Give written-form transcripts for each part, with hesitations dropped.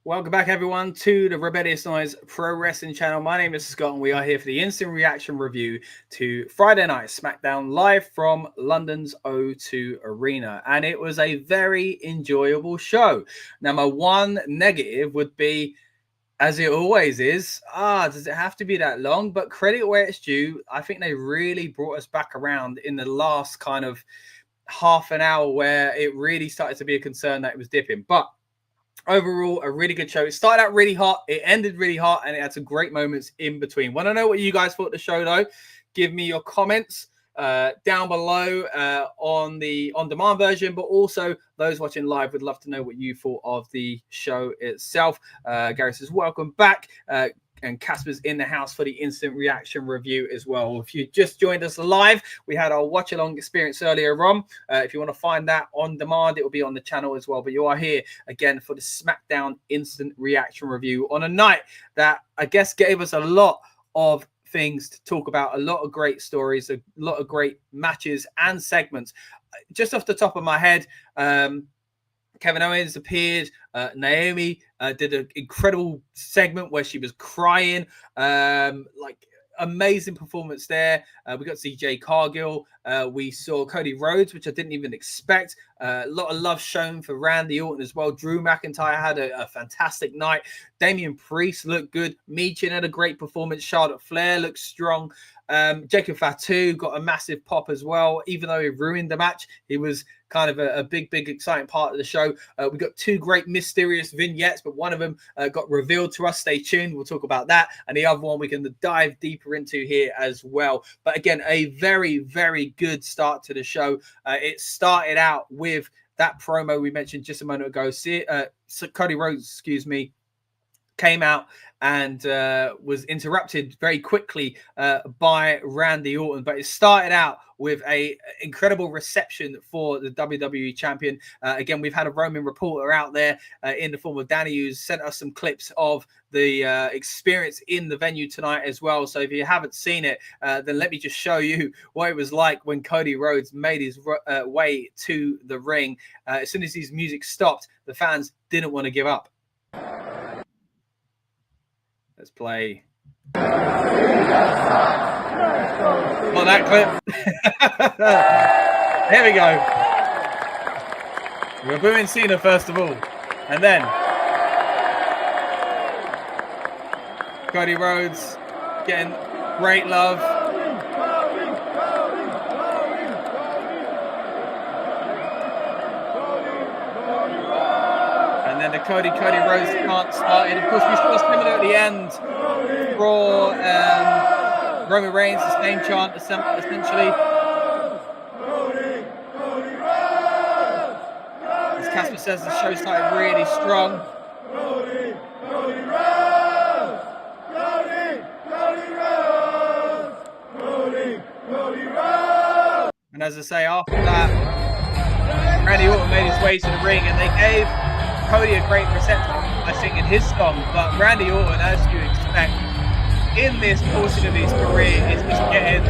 Welcome back, everyone, to the Rebellious Noise Pro Wrestling channel. My name is Scott, and we are here for the instant reaction review to Friday Night SmackDown live from London's O2 Arena. And it was a very enjoyable show. Now, my one negative would be, as it always is, does it have to be that long? But credit where it's due. I think they really brought us back around in the last kind of half an hour where it really started to be a concern that it was dipping. But overall, a really good show. It started out really hot, it ended really hot, and it had some great moments in between. Want to know what you guys thought of the show, though? Give me your comments down below on the on-demand version, but also those watching live would love to know what you thought of the show itself. Gary says, welcome back. And Casper's in the house for the instant reaction review as well. If you just joined us live, we had our watch along experience earlier on. If you want to find that on demand, it will be on the channel as well. But you are here again for the SmackDown instant reaction review on a night that I guess gave us a lot of things to talk about, a lot of great stories, a lot of great matches and segments. Just off the top of my head, Kevin Owens appeared. Naomi did an incredible segment where she was crying. Like, amazing performance there. We got to see Jay Cargill. We saw Cody Rhodes, which I didn't even expect. A lot of love shown for Randy Orton as well. Drew McIntyre had a fantastic night. Damian Priest looked good. Michin had a great performance. Charlotte Flair looked strong. Jacob Fatu got a massive pop as well. Even though he ruined the match, he was kind of a big, exciting part of the show. We got two great mysterious vignettes, but one of them got revealed to us. Stay tuned. We'll talk about that. And the other one we can dive deeper into here as well. But again, a very, very good start to the show. It started out with that promo we mentioned just a moment ago. Cody Rhodes, came out and was interrupted very quickly by Randy Orton. But it started out with a incredible reception for the WWE champion. Again, we've had a Roman reporter out there in the form of Danny, who's sent us some clips of the experience in the venue tonight as well. So if you haven't seen it, then let me just show you what it was like when Cody Rhodes made his way to the ring. As soon as his music stopped, the fans didn't want to give up. Let's play. Well, that clip. Here we go. We're booing Cena first of all. And then Cody Rhodes getting great love. And then the Cody Rhodes chant started. Of course, we saw similar at the end for Roman Reigns, the same chant essentially. As Casper says, the show started really strong. And as I say, after that, Randy Orton made his way to the ring, and they gave Cody a great reception by singing his song. But Randy Orton, as you expect, in this portion of his career, is just getting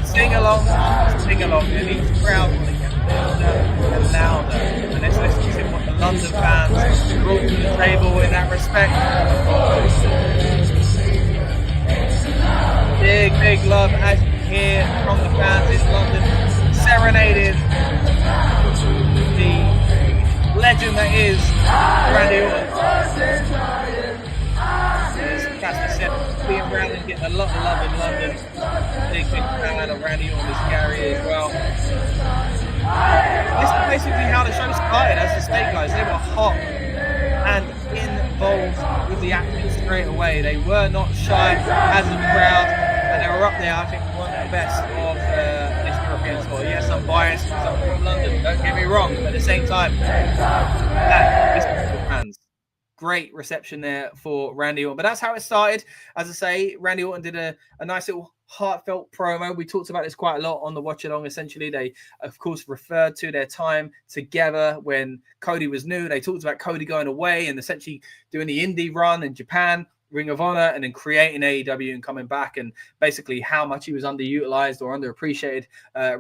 sing along, and each crowd will get louder and louder. And let's listen to what the London fans brought to the table in that respect. Big love, as you hear from the fans in London, serenading the legend that is Randy Orton. As Casper said, being around and getting a lot of love in London. Big fan of Randy Orton as Gary as well. This is basically how the show started. As I say, guys, they were hot and involved with the action straight away. They were not shy as a crowd, and they were up there, I think, one of the best of this European tour. Yes, I'm biased because I'm from London, don't get me wrong, but at the same time, this is fans. Great reception there for Randy Orton. But that's how it started. As I say, Randy Orton did a nice little heartfelt promo. We talked about this quite a lot on the watch along. Essentially, they, of course, referred to their time together when Cody was new. They talked about Cody going away and essentially doing the indie run in Japan, Ring of Honor, and then creating AEW and coming back, and basically how much he was underutilized or underappreciated.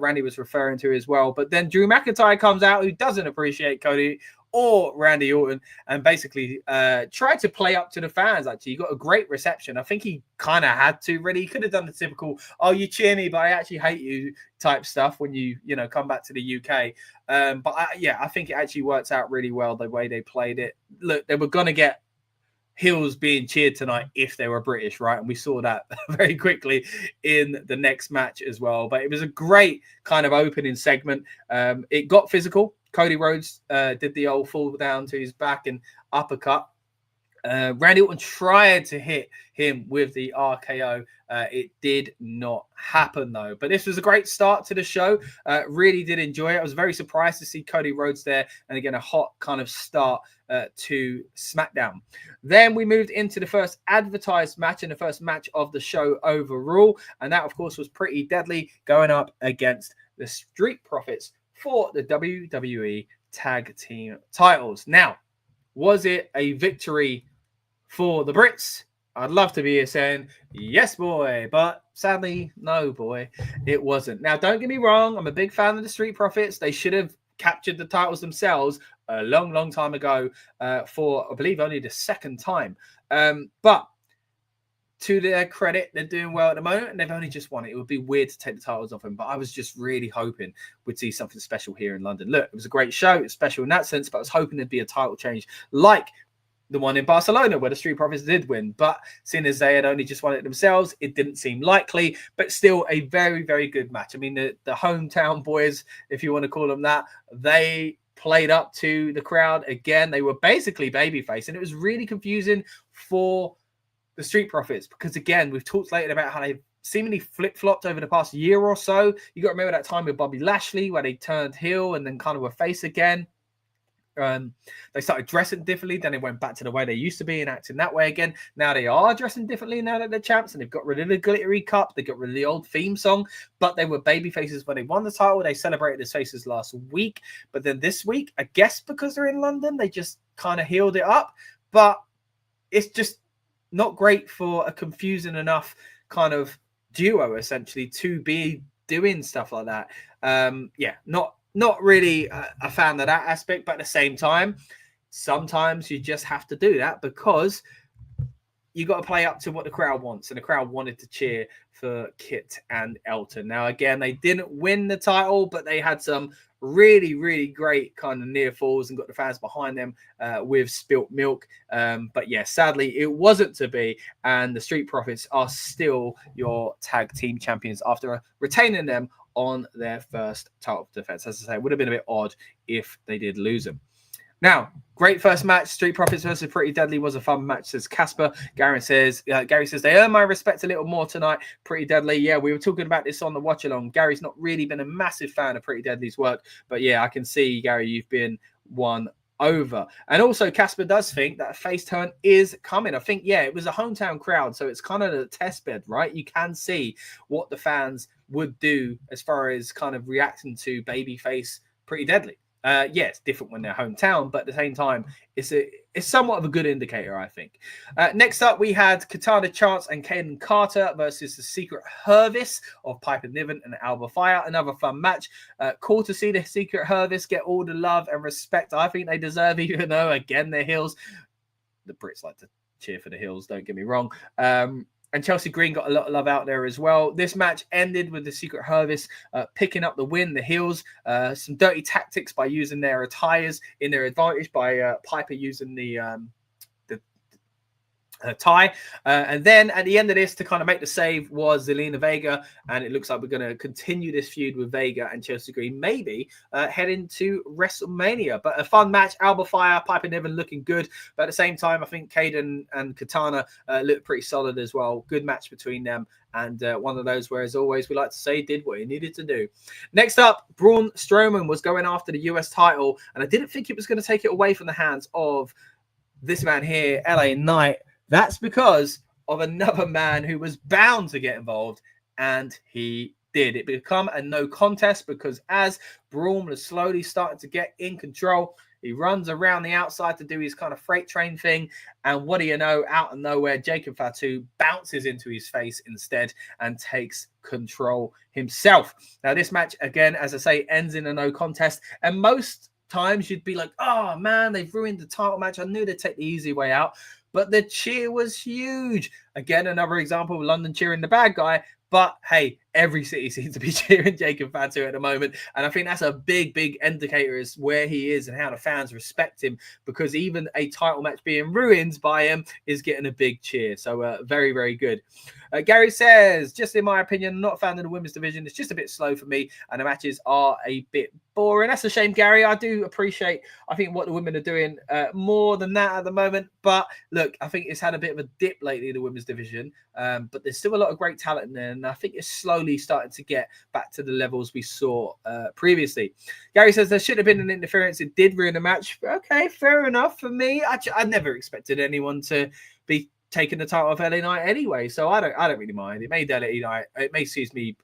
Randy was referring to as well. But then Drew McIntyre comes out, who doesn't appreciate Cody or Randy Orton, and basically tried to play up to the fans. Actually, he got a great reception. I think he kind of had to, really. He could have done the typical, oh, you cheer me, but I actually hate you type stuff when you come back to the UK. But I think it actually works out really well the way they played it. Look, they were going to get heels being cheered tonight if they were British, right? And we saw that very quickly in the next match as well. But it was a great kind of opening segment. It got physical. Cody Rhodes did the old fall down to his back and uppercut. Randy Orton tried to hit him with the RKO. It did not happen, though. But this was a great start to the show. Really did enjoy it. I was very surprised to see Cody Rhodes there. And again, a hot kind of start to SmackDown. Then we moved into the first advertised match and the first match of the show overall. And that, of course, was Pretty Deadly going up against the Street Profits for the WWE Tag Team titles. Now, was it a victory for the Brits? I'd love to be here saying, yes, boy. But sadly, no, boy, it wasn't. Now, don't get me wrong. I'm a big fan of the Street Profits. They should have captured the titles themselves a long, long time ago for, I believe, only the second time. But to their credit, they're doing well at the moment, and they've only just won it. It would be weird to take the titles off them, but I was just really hoping we'd see something special here in London. Look, it was a great show. It's special in that sense, but I was hoping there'd be a title change like the one in Barcelona where the Street Profits did win. But seeing as they had only just won it themselves, it didn't seem likely, but still a very, very good match. I mean, the hometown boys, if you want to call them that, they played up to the crowd. Again, they were basically babyface, and it was really confusing for the Street Profits because, again, we've talked later about how they've seemingly flip-flopped over the past year or so. You got to remember that time with Bobby Lashley where they turned heel and then kind of were face again. They started dressing differently, then they went back to the way they used to be and acting that way again. Now they are dressing differently now that they're champs, and they've got rid of the glittery cup, they got rid of the old theme song, but they were baby faces when they won the title. They celebrated as faces last week, but then this week, I guess because they're in London, they just kind of healed it up. But it's just not great for a confusing enough kind of duo, essentially, to be doing stuff like that. Not really a fan of that aspect, but at the same time, sometimes you just have to do that because you got to play up to what the crowd wants, and the crowd wanted to cheer for Kit and Elton. Now, again, they didn't win the title, but they had some really, really great kind of near falls and got the fans behind them with spilt milk. But yeah, sadly, it wasn't to be, and the Street Profits are still your tag team champions after retaining them on their first title defense. As I say, it would have been a bit odd if they did lose them. Now, great first match. Street Profits versus Pretty Deadly was a fun match, says Casper. Gary says they earn my respect a little more tonight. Pretty Deadly. Yeah, we were talking about this on the watch along. Gary's not really been a massive fan of Pretty Deadly's work, but yeah, I can see, Gary, you've been won over. And also, Casper does think that a face turn is coming. I think, yeah, it was a hometown crowd, so it's kind of a test bed, right? You can see what the fans would do as far as kind of reacting to babyface Pretty Deadly. Yeah, it's different when they're hometown, but at the same time, it's somewhat of a good indicator, I think. Next up, we had Katana Chance and Kayden Carter versus the Secret Hervis of Piper Niven and Alba Fyre. Another fun match. Cool to see the Secret Hervis get all the love and respect I think they deserve, even though, again, they're heels. The Brits like to cheer for the heels, don't get me wrong. And Chelsea Green got a lot of love out there as well. This match ended with the Secret Hervis picking up the win, the heels. Some dirty tactics by using their attires in their advantage by Piper using the tie. And then at the end of this, to kind of make the save, was Zelina Vega. And it looks like we're going to continue this feud with Vega and Chelsea Green, maybe heading to WrestleMania. But a fun match. Alba Fyre, Piper Niven looking good. But at the same time, I think Kayden and Katana look pretty solid as well. Good match between them. And one of those where, as always, we like to say, did what he needed to do. Next up, Braun Strowman was going after the US title. And I didn't think it was going to take it away from the hands of this man here, LA Knight. That's because of another man who was bound to get involved, and he did. It become a no contest because as Braun was slowly starting to get in control, he runs around the outside to do his kind of freight train thing, and what do you know, out of nowhere, Jacob Fatu bounces into his face instead and takes control himself. Now, this match, again, as I say, ends in a no contest, and most times you'd be like, oh man, they've ruined the title match. I knew they'd take the easy way out. But the cheer was huge. Again, another example of London cheering the bad guy. But hey, every city seems to be cheering Jacob Fatu at the moment. And I think that's a big, big indicator as where he is and how the fans respect him, because even a title match being ruined by him is getting a big cheer. So very, very good. Gary says, just in my opinion, not a fan of the women's division. It's just a bit slow for me, and the matches are a bit boring. That's a shame, Gary. I do appreciate, I think, what the women are doing more than that at the moment. But look, I think it's had a bit of a dip lately, the women's division. But there's still a lot of great talent in there, and I think it's slowly starting to get back to the levels we saw previously. Gary says there should have been an interference. It did ruin the match. Okay, fair enough for me. I never expected anyone to be taking the title of LA Knight anyway, so I don't really mind. It made LA Knight, it may suit me.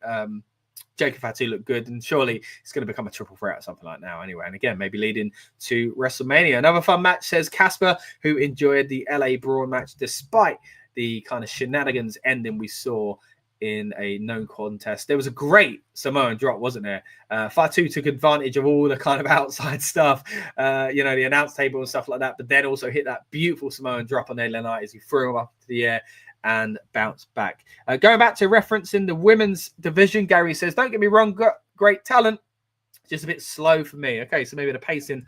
Jacob Fatu look good, and surely it's going to become a triple threat or something like now anyway. And again, maybe leading to WrestleMania. Another fun match, says Casper, who enjoyed the LA Braun match despite the kind of shenanigans ending we saw in a known contest. There was a great Samoan drop, wasn't there? Fatu took advantage of all the kind of outside stuff, the announce table and stuff like that, but then also hit that beautiful Samoan drop on LA Knight as he threw him up to the air and bounced back. Going back to referencing the women's division, Gary says, don't get me wrong, great talent, just a bit slow for me. Okay, so maybe the pacing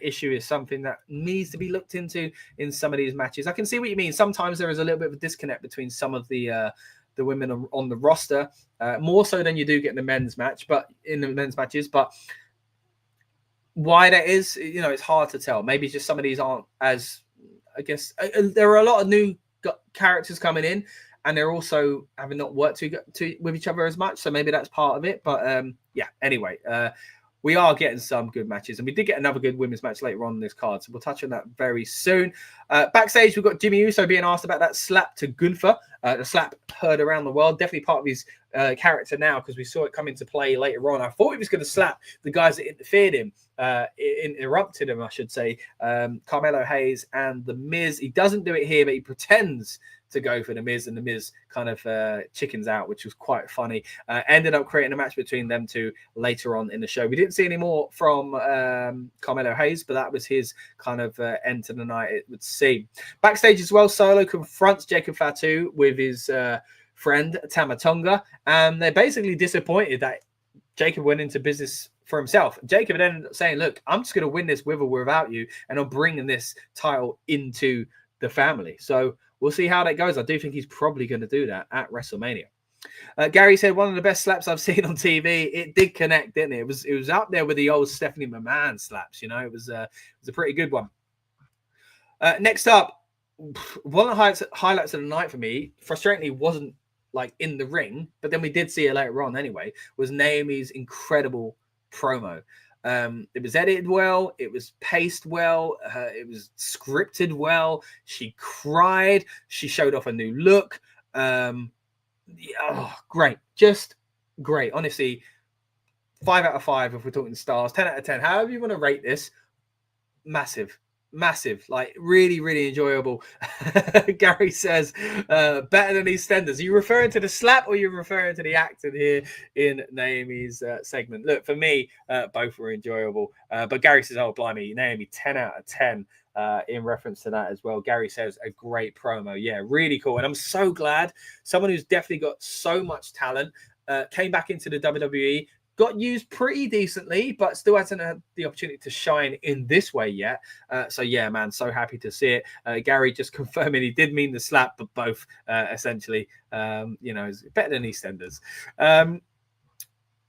issue is something that needs to be looked into in some of these matches. I can see what you mean. Sometimes there is a little bit of a disconnect between some of the women on the roster, more so than you do get in the men's match, but in the men's matches. But why that is, it's hard to tell. Maybe just some of these aren't as, I guess, there are a lot of new characters coming in, and they're also having not worked with each other as much. So maybe that's part of it. But yeah, anyway, we are getting some good matches, and we did get another good women's match later on in this card, so we'll touch on that very soon. Backstage, we've got Jimmy Uso being asked about that slap to Gunther. The slap heard around the world, definitely part of his character now, because we saw it come into play later on. I thought he was going to slap the guys that interfered him, interrupted him, I should say, Carmelo Hayes and The Miz. He doesn't do it here, but he pretends to go for The Miz, and The Miz kind of chickens out, which was quite funny. Ended up creating a match between them two later on in the show. We didn't see any more from Carmelo Hayes, but that was his kind of end to the night, it would seem. Backstage as well, Solo confronts Jacob Fatu with his friend Tama Tonga, and they're basically disappointed that Jacob went into business for himself. Jacob then ended up saying, look, I'm just going to win this with or without you, and I'm bringing this title into the family. So we'll see how that goes. I do think he's probably going to do that at WrestleMania. Gary said, one of the best slaps I've seen on TV. It did connect, didn't it? It was up there with the old Stephanie McMahon slaps. It was a pretty good one. Next up, one of the highlights of the night for me, frustratingly, wasn't like in the ring, but then we did see it later on anyway, was Naomi's incredible promo. It was edited well, it was paced well, it was scripted well. She cried, she showed off a new look. Great, just great. Honestly, 5 out of 5 if we're talking stars, 10 out of 10, however you want to rate this. Massive, like really, really enjoyable. Gary says, better than EastEnders. Are you referring to the slap, or are you referring to the acting here in Naomi's segment? Look, for me, both were enjoyable. But Gary says, oh, blimey, Naomi, 10 out of 10 in reference to that as well. Gary says, a great promo. Yeah, really cool. And I'm so glad someone who's definitely got so much talent came back into the WWE, got used pretty decently, but still hasn't had the opportunity to shine in this way yet. So yeah, man, so happy to see it. Gary just confirming he did mean the slap, but both essentially, is better than EastEnders.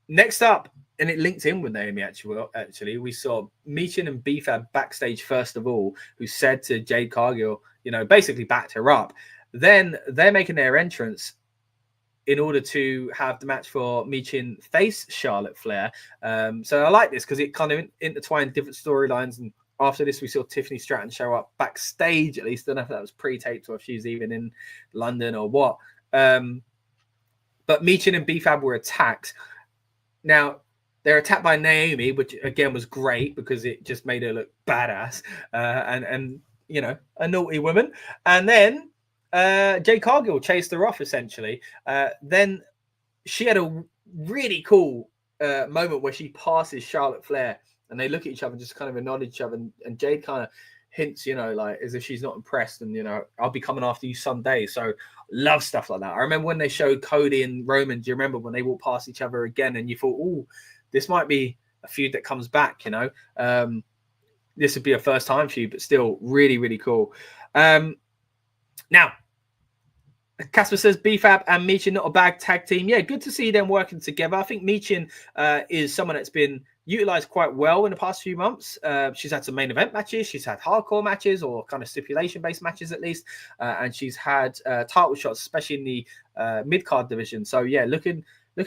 Next up, and it linked in with Naomi actually, we saw Michin and B-Fab backstage first of all, who said to Jade Cargill, basically backed her up. Then they're making their entrance in order to have the match for Michin face Charlotte Flair. So I like this because it kind of intertwined different storylines. And after this, we saw Tiffany Stratton show up backstage, at least. I don't know if that was pre-taped or if she was even in London or what. But Michin and B-Fab were attacked. Now, they're attacked by Naomi, which again was great because it just made her look badass and a naughty woman. And then Jade Cargill chased her off, essentially. Then she had a really cool moment where she passes Charlotte Flair and they look at each other and just kind of acknowledge each other, and Jade kind of hints, you know, like as if she's not impressed, and, you know, I'll be coming after you someday. So love stuff like that. I remember when they showed Cody and Roman, do you remember when they walked past each other again, and you thought, oh, this might be a feud that comes back, you know. This would be a first time feud, but still really, really cool. Now, Casper says BFAB and Michin not a bad tag team. Yeah, good to see them working together. I think Michin is someone that's been utilized quite well in the past few months. She's had some main event matches. She's had hardcore matches, or kind of stipulation-based matches at least. And she's had title shots, especially in the mid-card division. So, yeah, looking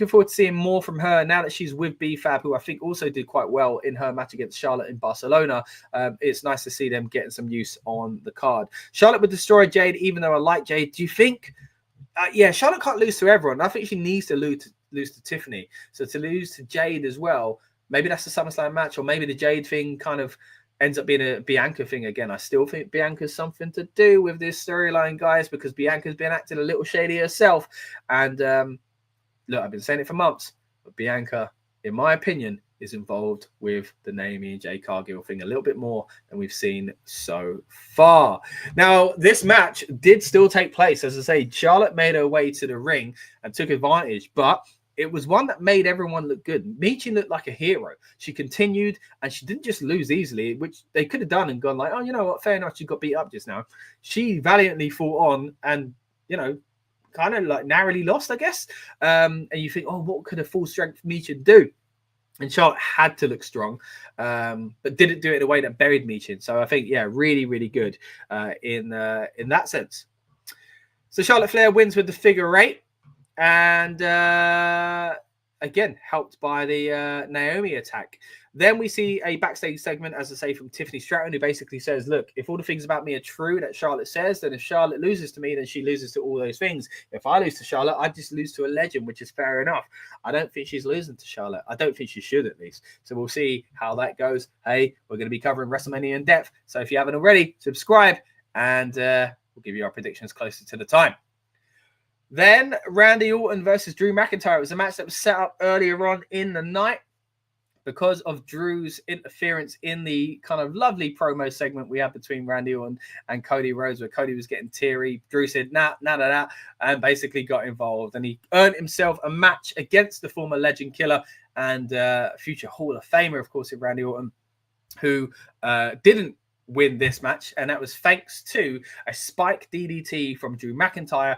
forward to seeing more from her now that she's with BFAB, who I think also did quite well in her match against Charlotte in Barcelona. It's nice to see them getting some use on the card. Charlotte would destroy Jade, even though I like Jade. Do you think... yeah, Charlotte can't lose to everyone. I think she needs to lose to Tiffany. So to lose to Jade as well, maybe that's the SummerSlam match, or maybe the Jade thing kind of ends up being a Bianca thing again. I still think Bianca's something to do with this storyline, guys, because Bianca's been acting a little shady herself. And look, I've been saying it for months, but Bianca, in my opinion, is involved with the Naomi and Jade Cargill thing a little bit more than we've seen so far. Now, this match did still take place. As I say, Charlotte made her way to the ring and took advantage, but it was one that made everyone look good. Michin looked like a hero. She continued, and she didn't just lose easily, which they could have done and gone like, oh, you know what, fair enough, she got beat up just now. She valiantly fought on and, you know, kind of like narrowly lost, I guess. And you think, oh, what could a full strength Michin do? And Charlotte had to look strong, but didn't do it in a way that buried Michin. So I think, yeah, really, really good in that sense. So Charlotte Flair wins with the figure eight. And again, helped by the Naomi attack. Then we see a backstage segment, as I say, from Tiffany Stratton, who basically says, look, if all the things about me are true that Charlotte says, then if Charlotte loses to me, then she loses to all those things. If I lose to Charlotte, I just lose to a legend, which is fair enough. I don't think she's losing to Charlotte. I don't think she should, at least. So we'll see how that goes. Hey, we're going to be covering WrestleMania in depth. So if you haven't already, subscribe, and we'll give you our predictions closer to the time. Then Randy Orton versus Drew McIntyre. It was a match that was set up earlier on in the night because of Drew's interference in the kind of lovely promo segment we had between Randy Orton and Cody Rhodes, where Cody was getting teary. Drew said, nah, and basically got involved. And he earned himself a match against the former Legend Killer and future Hall of Famer, of course, in Randy Orton, who didn't win this match, and that was thanks to a spike DDT from Drew McIntyre.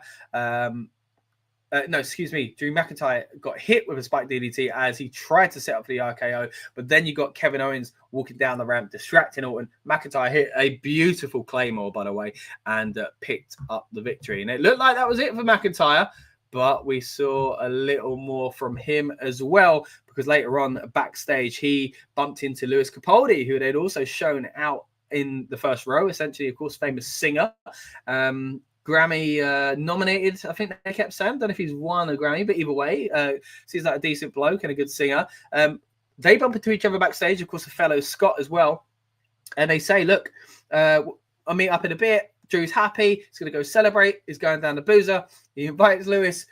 Drew McIntyre got hit with a spike DDT as he tried to set up for the RKO, but then you got Kevin Owens walking down the ramp, distracting Orton. McIntyre hit a beautiful Claymore, by the way, and picked up the victory. And it looked like that was it for McIntyre, but we saw a little more from him as well, because later on backstage, he bumped into Lewis Capaldi, who they'd also shown out in the first row, essentially, of course, famous singer. Grammy nominated, I think they kept saying. I don't know if he's won a Grammy, but either way, seems like a decent bloke and a good singer. They bump into each other backstage, of course, a fellow Scott as well. And they say, look, I'll meet up in a bit. Drew's happy. He's going to go celebrate. He's going down the boozer. He invites Lewis.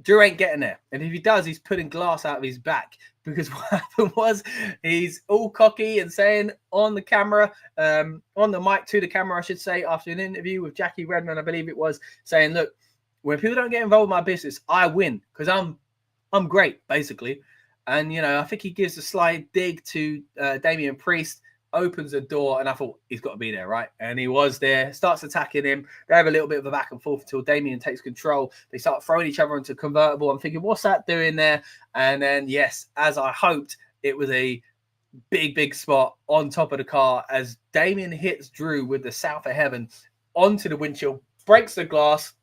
Drew ain't getting there. And if he does, he's putting glass out of his back. Because what happened was he's all cocky and saying on the camera, on the mic to the camera, I should say, after an interview with Jackie Redmond, I believe it was, saying, look, when people don't get involved in my business, I win because I'm great, basically. And, you know, I think he gives a slight dig to Damian Priest, opens the door, and I thought he's got to be there, right? And he was there, starts attacking him. They have a little bit of a back and forth until Damian takes control. They start throwing each other into a convertible. I'm thinking, what's that doing there? And then, yes, as I hoped, it was a big spot on top of the car as Damian hits Drew with the South of Heaven onto the windshield, breaks the glass,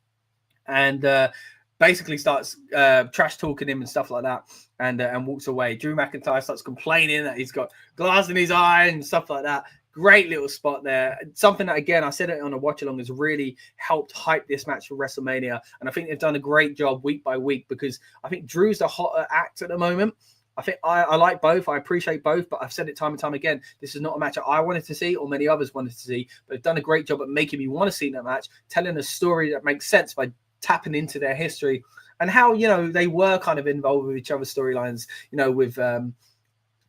and basically starts trash talking him and stuff like that, and walks away. Drew McIntyre starts complaining that he's got glass in his eye and stuff like that. Great little spot there. Something that, again, I said it on a watch along, has really helped hype this match for WrestleMania. And I think they've done a great job week by week, because I think Drew's the hotter act at the moment. I think I like both. I appreciate both, but I've said it time and time again. This is not a match that I wanted to see or many others wanted to see, but they've done a great job at making me want to see that match, telling a story that makes sense by tapping into their history and how, you know, they were kind of involved with each other's storylines, you know, with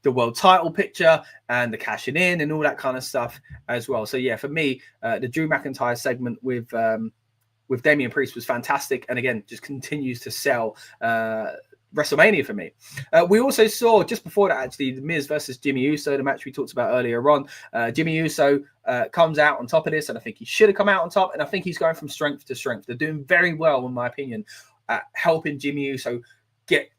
the world title picture and the cashing in and all that kind of stuff as well. So yeah, for me, the Drew McIntyre segment with Damian Priest was fantastic, and again, just continues to sell WrestleMania for me. We also saw just before that, actually, The Miz versus Jimmy Uso, the match we talked about earlier on. Jimmy Uso comes out on top of this, and I think he should have come out on top, and I think he's going from strength to strength. They're doing very well, in my opinion, at helping Jimmy Uso get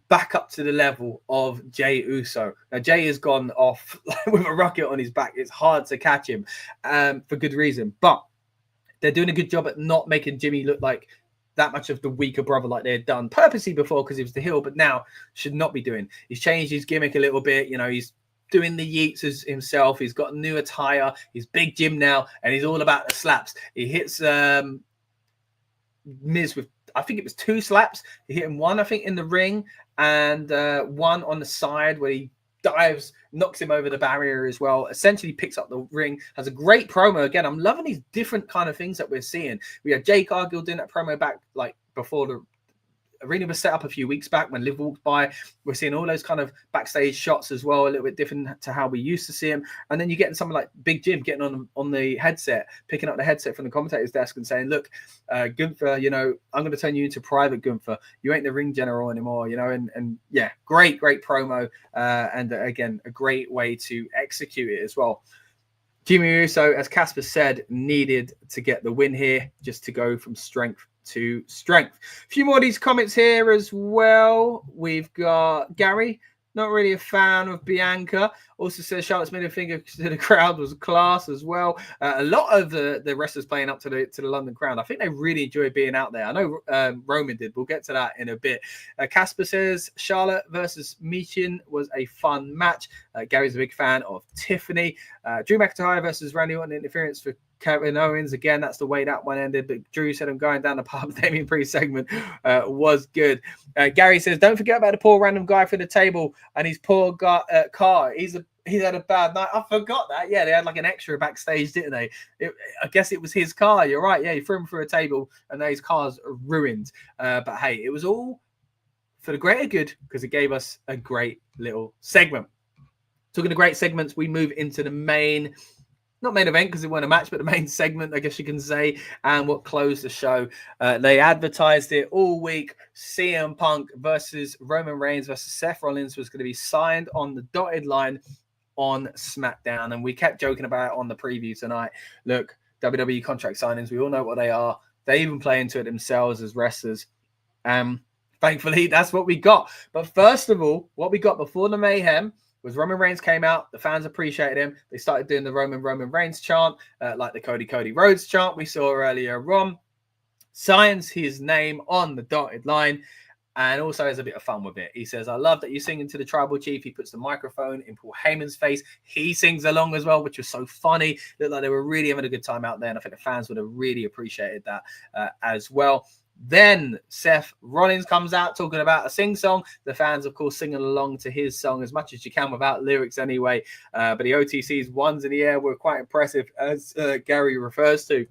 back up to the level of Jey Uso. Now, Jey has gone off with a rocket on his back. It's hard to catch him for good reason, but they're doing a good job at not making Jimmy look like that much of the weaker brother like they had done purposely before because he was the heel, but now should not be doing. He's changed his gimmick a little bit. You know, he's doing the yeets as himself. He's got new attire. He's Big Jim now, and he's all about the slaps. He hits Miz with, I think it was 2 slaps. He hit him one, I think, in the ring, and one on the side where he dives, knocks him over the barrier as well, essentially picks up the ring, has a great promo. Again, I'm loving these different kind of things that we're seeing. We had Jake Cargill doing that promo back like before the arena was set up a few weeks back when Liv walked by. We're seeing all those kind of backstage shots as well, a little bit different to how we used to see him. And then you're getting someone like Big Jim getting on the headset, picking up the headset from the commentator's desk and saying, look, Gunther, you know, I'm going to turn you into Private Gunther. You ain't the ring general anymore, you know, and yeah, great promo. And again, a great way to execute it as well. Jimmy Uso, as Casper said, needed to get the win here just to go from strength to strength. A few more of these comments here as well. We've got Gary, not really a fan of Bianca. Also says Charlotte's middle finger to the crowd was class as well. A lot of the wrestlers playing up to the London crowd, I think they really enjoy being out there. I know Roman did. We'll get to that in a bit. Casper says Charlotte versus Michin was a fun match. Gary's a big fan of Tiffany. Drew McIntyre versus Randy Orton interference for Kevin Owens. Again, that's the way that one ended. But Drew said I'm going down the pub. Damian Priest segment was good. Gary says, don't forget about the poor random guy for the table and his poor car. He's had a bad night. I forgot that. Yeah, they had like an extra backstage, didn't they? I guess it was his car. You're right. Yeah, he threw him through a table and now his car's ruined. But hey, it was all for the greater good because it gave us a great little segment. Talking of great segments, we move into the main, not main event because it wasn't a match, but the main segment, I guess you can say, and what closed the show. They advertised it all week. CM Punk versus Roman Reigns versus Seth Rollins was going to be signed on the dotted line on SmackDown, and we kept joking about it on the preview tonight. Look, WWE contract signings, we all know what they are. They even play into it themselves as wrestlers. Thankfully, that's what we got. But first of all, what we got before the mayhem was Roman Reigns came out. The fans appreciated him. They started doing the Roman Reigns chant, like the Cody Rhodes chant we saw earlier on. Signs his name on the dotted line and also has a bit of fun with it. He says, I love that you're singing to the tribal chief. He puts the microphone in Paul Heyman's face. He sings along as well, which was so funny. Looked like they were really having a good time out there. And I think the fans would have really appreciated that as well. Then Seth Rollins comes out talking about a sing-song. The fans, of course, singing along to his song as much as you can without lyrics anyway. But the OTC's ones in the air were quite impressive, as Gary refers to.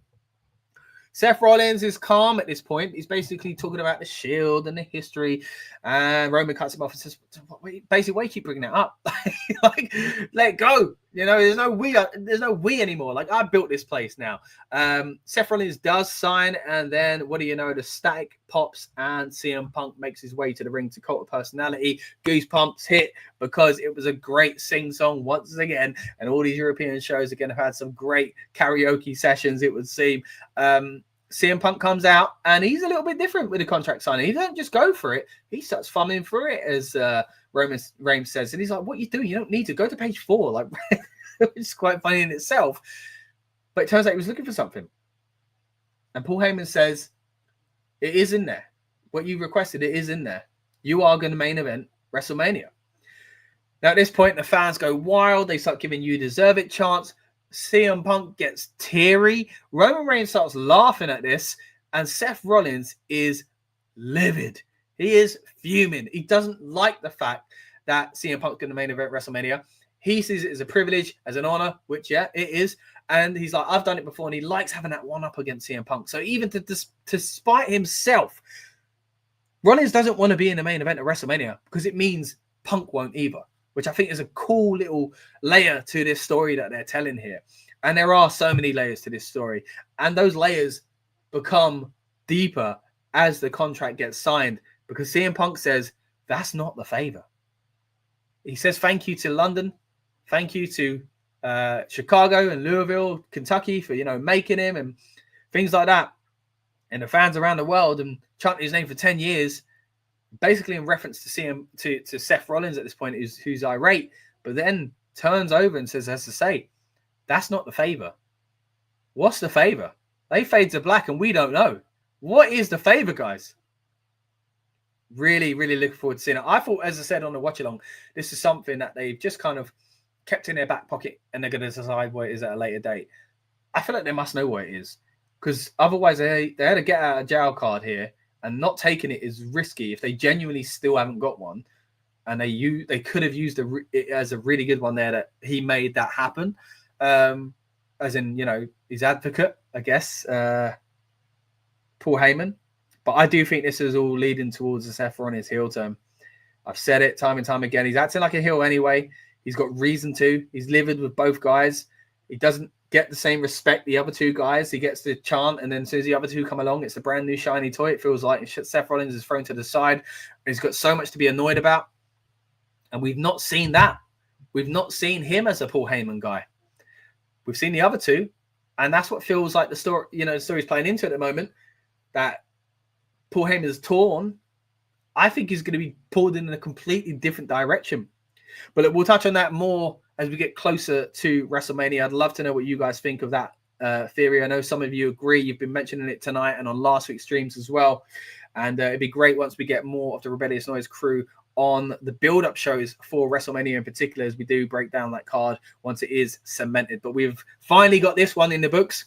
Seth Rollins is calm at this point. He's basically talking about the Shield and the history. And Roman cuts him off and says, basically, why do you keep bringing it up? Like, let it go. You know, there's no we anymore. Like, I built this place now. Seth Rollins does sign. And then, what do you know? The static pops and CM Punk makes his way to the ring to Cult of Personality. Goosebumps hit because it was a great sing-song once again. And all these European shows, again, have had some great karaoke sessions, it would seem. CM Punk comes out and he's a little bit different with the contract signing. He doesn't just go for it. He starts fumbling through it, as Roman Reigns says. And he's like, what are you doing? You don't need to go to page 4. Like, it's quite funny in itself. But it turns out he was looking for something. And Paul Heyman says, it is in there. What you requested, it is in there. You are going to main event WrestleMania. Now, at this point, the fans go wild. They start giving you deserve it chants. CM Punk gets teary. Roman Reigns starts laughing at this, and Seth Rollins is livid. He is fuming. He doesn't like the fact that CM Punk's going to main event WrestleMania. He sees it as a privilege, as an honor, which, yeah, it is. And he's like, I've done it before, and he likes having that one up against CM Punk. So even to spite himself, Rollins doesn't want to be in the main event of WrestleMania because it means Punk won't either. which I think is a cool little layer to this story that they're telling here. And there are so many layers to this story. And those layers become deeper as the contract gets signed, because CM Punk says, that's not the favor. He says thank you to London. Thank you to Chicago and Louisville, Kentucky for, making him and things like that. And the fans around the world and chanting his name for 10 years, basically in reference to Seth Rollins at this point, who's irate, but then turns over and says, as to say, that's not the favor. What's the favor? They fade to black and we don't know. What is the favor, guys? Really, really looking forward to seeing it. I thought, as I said on the watch along, this is something that they've just kind of kept in their back pocket and they're going to decide what it is at a later date. I feel like they must know what it is, because otherwise they had a get out of jail card here, and not taking it is risky if they genuinely still haven't got one. And they could have used it as a really good one there, that he made that happen. As in, his advocate, I guess, Paul Heyman. But I do think this is all leading towards the Seth Rollins heel turn. I've said it time and time again. He's acting like a heel anyway. He's got reason to. He's livid with both guys. He doesn't get the same respect the other two guys. He gets the chant, and then as soon as the other two come along, it's a brand new shiny toy. It feels like Seth Rollins is thrown to the side. He's got so much to be annoyed about. And we've not seen that. We've not seen him as a Paul Heyman guy. We've seen the other two. And that's what feels like the story, the story's playing into at the moment, that Paul Heyman is torn. I think he's going to be pulled in a completely different direction. But we'll touch on that more as we get closer to WrestleMania. I'd love to know what you guys think of that theory. I know some of you agree. You've been mentioning it tonight and on last week's streams as well. And it'd be great once we get more of the Rebellious Noise crew on the build-up shows for WrestleMania in particular, as we do break down that card once it is cemented. But we've finally got this one in the books.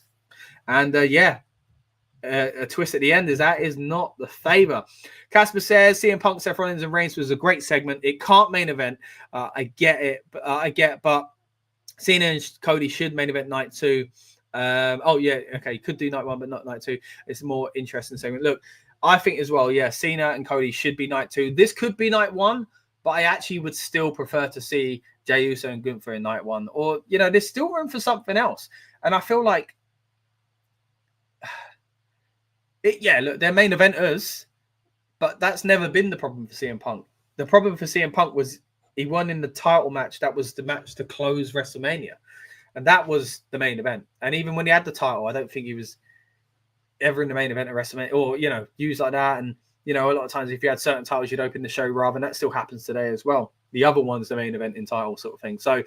And a twist at the end is not the favor. Casper says CM Punk, Seth Rollins, and Reigns was a great segment. It can't main event. I get it, but Cena and Cody should main event night 2. Could do night 1, but not night 2. It's a more interesting segment. Look, I think as well, Cena and Cody should be night 2. This could be night 1, but I actually would still prefer to see Jey Uso and Gunther in night 1. Or, there's still room for something else. And I feel like they're main eventers, but that's never been the problem for CM Punk. The problem for CM Punk was he won in the title match. That was the match to close WrestleMania. And that was the main event. And even when he had the title, I don't think he was ever in the main event of WrestleMania or, used like that. And, a lot of times if you had certain titles, you'd open the show rather. And that still happens today as well. The other one's the main event in title sort of thing. So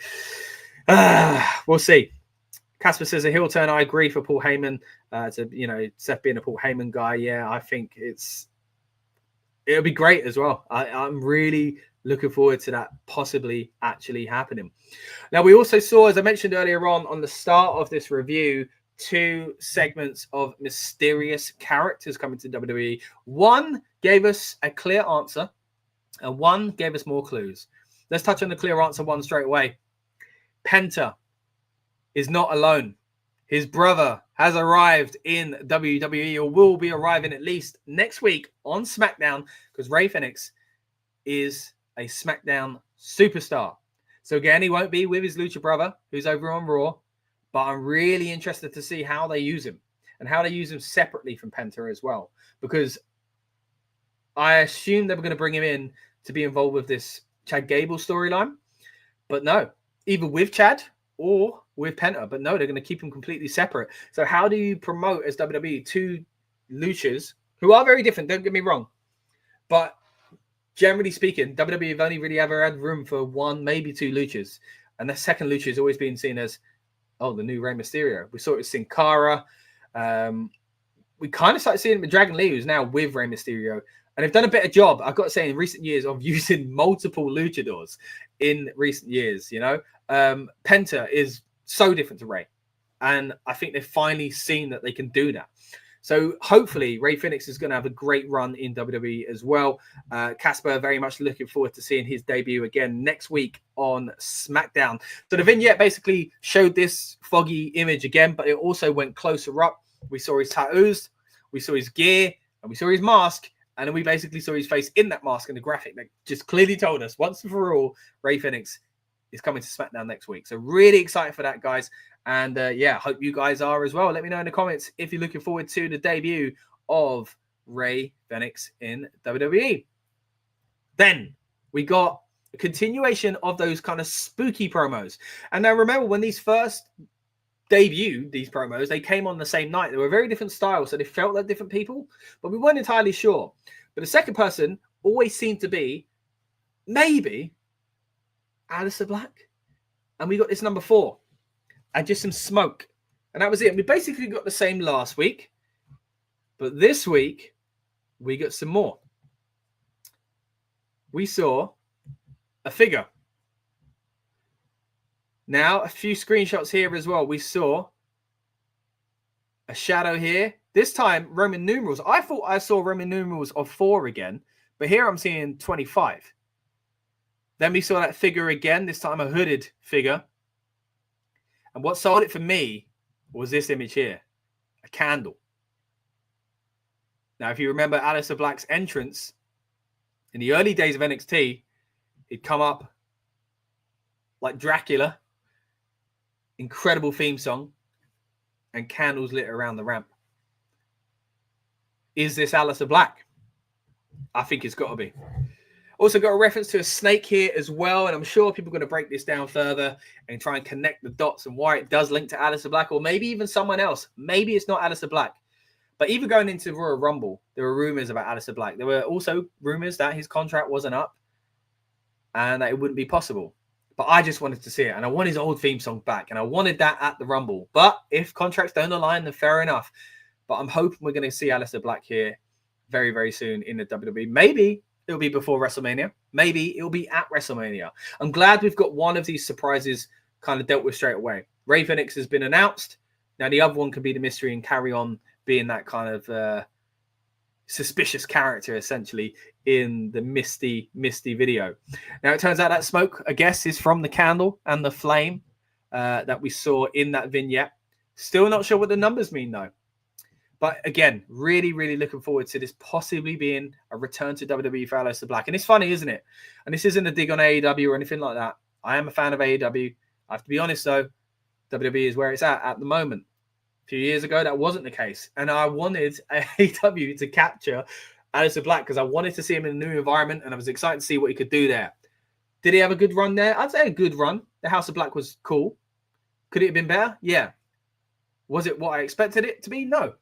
we'll see. Casper says a heel turn. I agree for Paul Heyman. Seth being a Paul Heyman guy. Yeah, I think it'll be great as well. I'm really looking forward to that possibly actually happening. Now, we also saw, as I mentioned earlier on the start of this review, 2 segments of mysterious characters coming to WWE. One gave us a clear answer, and one gave us more clues. Let's touch on the clear answer one straight away. Penta is not alone. His brother has arrived in WWE, or will be arriving at least next week on SmackDown, because Rey Fenix is a SmackDown superstar. So again, he won't be with his Lucha brother, who's over on Raw, but I'm really interested to see how they use him and how they use him separately from Penta as well, because I assumed they were going to bring him in to be involved with this Chad Gable storyline, but no, either with Chad or with Penta, but no, they're going to keep him completely separate. So how do you promote as WWE 2 luchas who are very different? Don't get me wrong, but generally speaking, WWE have only really ever had room for 1, maybe 2 luchas, and the second lucha has always been seen as, the new Rey Mysterio. We saw it with Sin Cara. We kind of started seeing it with Dragon Lee, who's now with Rey Mysterio, and they've done a better job, I've got to say, in recent years of using multiple luchadors in recent years. Penta is so different to Rey, and I think they've finally seen that they can do that. So hopefully Rey Fenix is going to have a great run in WWE as well. Casper, very much looking forward to seeing his debut again next week on SmackDown. So the vignette basically showed this foggy image again, but it also went closer up. We saw his tattoos, we saw his gear, and we saw his mask. And then we basically saw his face in that mask and the graphic that just clearly told us once and for all, Rey Fenix is coming to SmackDown next week. So really excited for that, guys. And yeah, hope you guys are as well. Let me know in the comments if you're looking forward to the debut of Rey Fenix in WWE. Then we got a continuation of those kind of spooky promos. And now remember, when these first debuted, these promos, they came on the same night. They were very different styles, so they felt like different people, but we weren't entirely sure. But the second person always seemed to be maybe Aleister Black. And we got this number 4 and just some smoke. And that was it. And we basically got the same last week, but this week we got some more. We saw a figure. Now, a few screenshots here as well. We saw a shadow here. This time, Roman numerals. I thought I saw Roman numerals of 4 again, but here I'm seeing 25. Then we saw that figure again, this time a hooded figure. And what sold it for me was this image here, a candle. Now, if you remember Aleister Black's entrance in the early days of NXT, he'd come up like Dracula, incredible theme song, and candles lit around the ramp. Is this Aleister Black? I think it's got to be. Also got a reference to a snake here as well, and I'm sure people are going to break this down further and try and connect the dots and why it does link to Aleister Black, or maybe even someone else. Maybe it's not Aleister Black. But even going into Royal Rumble, there were rumors about Aleister Black. There were also rumors that his contract wasn't up and that it wouldn't be possible. But I just wanted to see it, and I want his old theme song back, and I wanted that at the Rumble. But if contracts don't align, then fair enough. But I'm hoping we're going to see Aleister Black here very, very soon in the WWE. Maybe it'll be before WrestleMania. Maybe it'll be at WrestleMania. I'm glad we've got one of these surprises kind of dealt with straight away. Rey Fenix has been announced. Now, the other one could be the mystery and carry on being that kind of suspicious character, essentially, in the misty video. Now, it turns out that smoke, I guess, is from the candle and the flame that we saw in that vignette. Still not sure what the numbers mean, though. But again, really, really looking forward to this possibly being a return to WWE for Aleister Black. And it's funny, isn't it? And this isn't a dig on AEW or anything like that. I am a fan of AEW. I have to be honest, though. WWE is where it's at the moment. A few years ago, that wasn't the case. And I wanted AEW to capture Aleister Black because I wanted to see him in a new environment, and I was excited to see what he could do there. Did he have a good run there? I'd say a good run. The House of Black was cool. Could it have been better? Yeah. Was it what I expected it to be? No.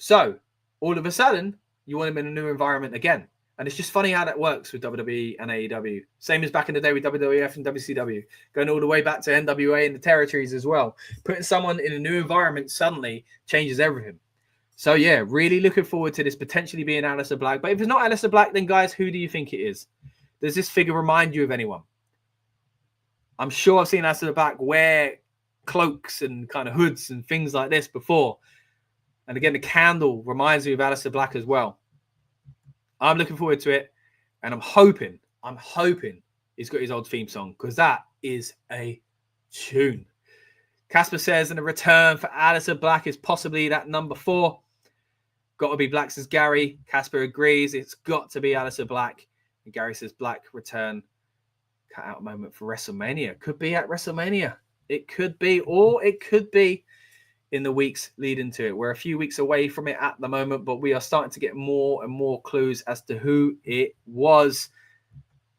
So, all of a sudden, you want him in a new environment again. And it's just funny how that works with WWE and AEW. Same as back in the day with WWF and WCW. Going all the way back to NWA and the territories as well. Putting someone in a new environment suddenly changes everything. So, yeah, really looking forward to this potentially being Aleister Black. But if it's not Aleister Black, then, guys, who do you think it is? Does this figure remind you of anyone? I'm sure I've seen Aleister Black wear cloaks and kind of hoods and things like this before. And again, the candle reminds me of Aleister Black as well. I'm looking forward to it. And I'm hoping he's got his old theme song, because that is a tune. Casper says, and a return for Aleister Black is possibly that number 4. Got to be Black, says Gary. Casper agrees. It's got to be Aleister Black. And Gary says, Black return. Cut out moment for WrestleMania. Could be at WrestleMania. It could be, or it could be in the weeks leading to it. We're a few weeks away from it at the moment, but we are starting to get more and more clues as to who it was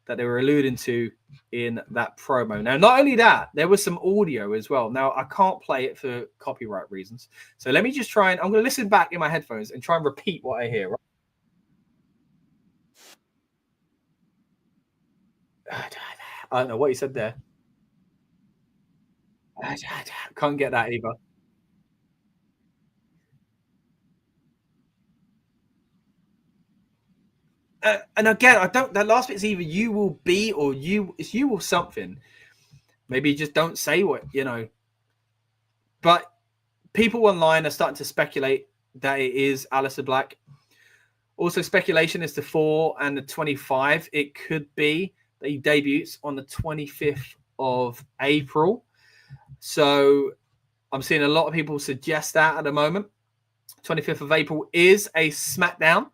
that they were alluding to in that promo. Now, not only that, there was some audio as well. Now, I can't play it for copyright reasons. So let me just try and, I'm going to listen back in my headphones and try and repeat what I hear. Right? I don't know what you said there. Can't get that either. And again, I don't. That last bit is either you will be or you. It's you or something. Maybe just don't say what you know. But people online are starting to speculate that it is Aleister Black. Also, speculation as to 4 and the 25. It could be that he debuts on the 25th of April. So I'm seeing a lot of people suggest that at the moment. 25th of April is a SmackDown.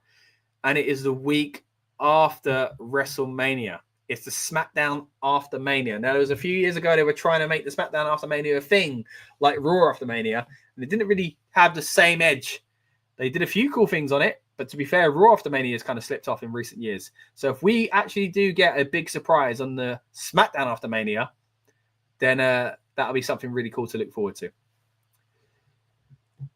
and it is the week after WrestleMania. It's the SmackDown after Mania. Now, there was a few years ago, they were trying to make the SmackDown after Mania a thing, like Raw after Mania, and it didn't really have the same edge. They did a few cool things on it, but to be fair, Raw after Mania has kind of slipped off in recent years. So if we actually do get a big surprise on the SmackDown after Mania, then that'll be something really cool to look forward to.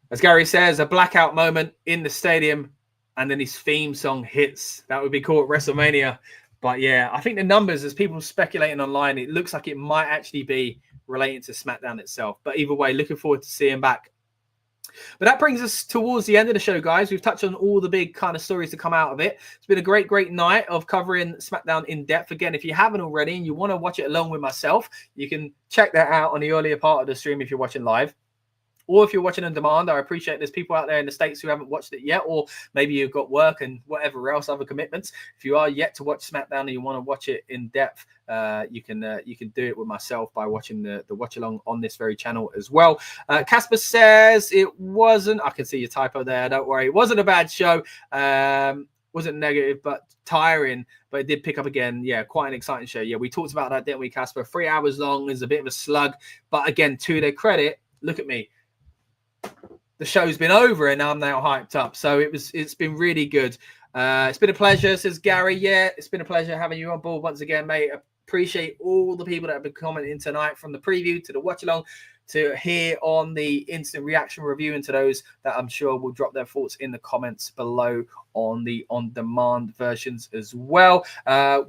As Gary says, a blackout moment in the stadium, and then his theme song hits. That would be cool at WrestleMania. But yeah, I think the numbers, as people speculating online, it looks like it might actually be relating to SmackDown itself. But either way, looking forward to seeing back. But that brings us towards the end of the show, guys. We've touched on all the big kind of stories to come out of it. It's been a great, great night of covering SmackDown in depth. Again, if you haven't already and you want to watch it along with myself, you can check that out on the earlier part of the stream if you're watching live. Or if you're watching on demand, I appreciate there's people out there in the States who haven't watched it yet, or maybe you've got work and whatever else, other commitments. If you are yet to watch SmackDown and you want to watch it in depth, you can do it with myself by watching the watch along on this very channel as well. Casper says it wasn't. I can see your typo there. Don't worry, it wasn't a bad show. Wasn't negative, but tiring. But it did pick up again. Yeah, quite an exciting show. Yeah, we talked about that, didn't we, Casper? 3 hours long is a bit of a slug, but again, to their credit, look at me. The show's been over and I'm now hyped up. So it's been really good. It's been a pleasure, says Gary. Yeah, it's been a pleasure having you on board once again, mate. Appreciate all the people that have been commenting tonight, from the preview to the watch along to here on the instant reaction review, and to those that I'm sure will drop their thoughts in the comments below on the on-demand versions as well.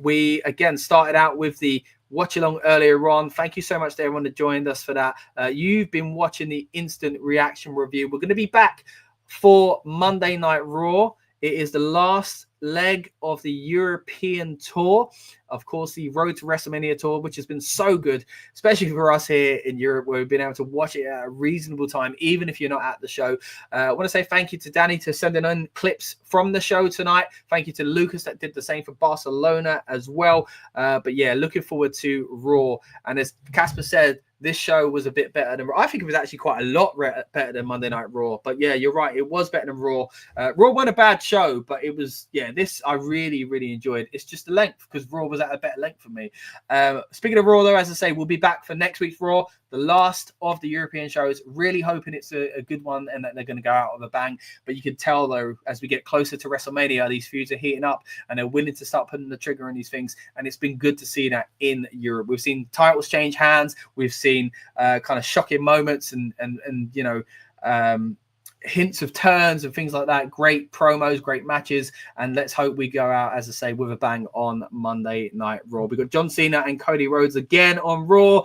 We again started out with the watch along earlier on. Thank you so much to everyone that joined us for that. You've been watching the instant reaction review. We're going to be back for Monday Night Raw. It is the last leg of the European tour. Of course, the Road to WrestleMania tour, which has been so good, especially for us here in Europe, where we've been able to watch it at a reasonable time, even if you're not at the show. I want to say thank you to Danny for sending in clips from the show tonight. Thank you to Lucas that did the same for Barcelona as well. But yeah, looking forward to Raw. And as Casper said, this show was a bit better than Raw. I think it was actually quite a lot better than Monday Night Raw. But yeah, you're right. It was better than Raw. Raw wasn't a bad show, but it was, yeah, this I really, really enjoyed. It's just the length, because Raw was at a better length for me. Speaking of Raw, though, as I say, we'll be back for next week's Raw, the last of the European shows. Really hoping it's a good one and that they're going to go out with a bang. But you can tell, though, as we get closer to WrestleMania, these feuds are heating up and they're willing to start putting the trigger on these things. And it's been good to see that in Europe. We've seen titles change hands. We've seen kind of shocking moments and you know, hints of turns and things like that. Great promos, great matches, and let's hope we go out, as I say, with a bang on Monday Night Raw. We've got John Cena and Cody Rhodes again on Raw.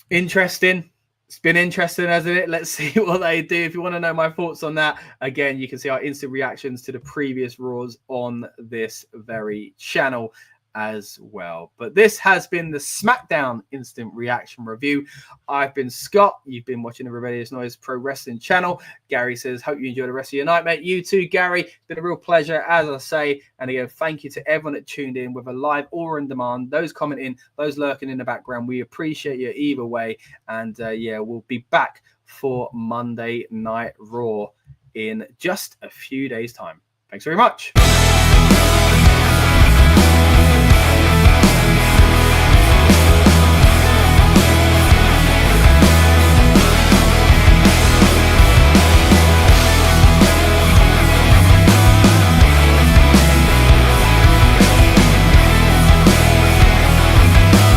Interesting. It's been interesting, hasn't it? Let's see what they do. If you want to know my thoughts on that, again, you can see our instant reactions to the previous Raws on this very channel as well. But this has been the SmackDown instant reaction review. I've been Scott. You've been watching the Rebellious Noise Pro Wrestling channel. Gary says, hope you enjoy the rest of your night, mate. You too, Gary. It's been a real pleasure, as I say. And again, thank you to everyone that tuned in, whether live or on demand, those commenting, those lurking in the background. We appreciate you either way. And yeah, we'll be back for Monday Night Raw in just a few days' time. Thanks very much.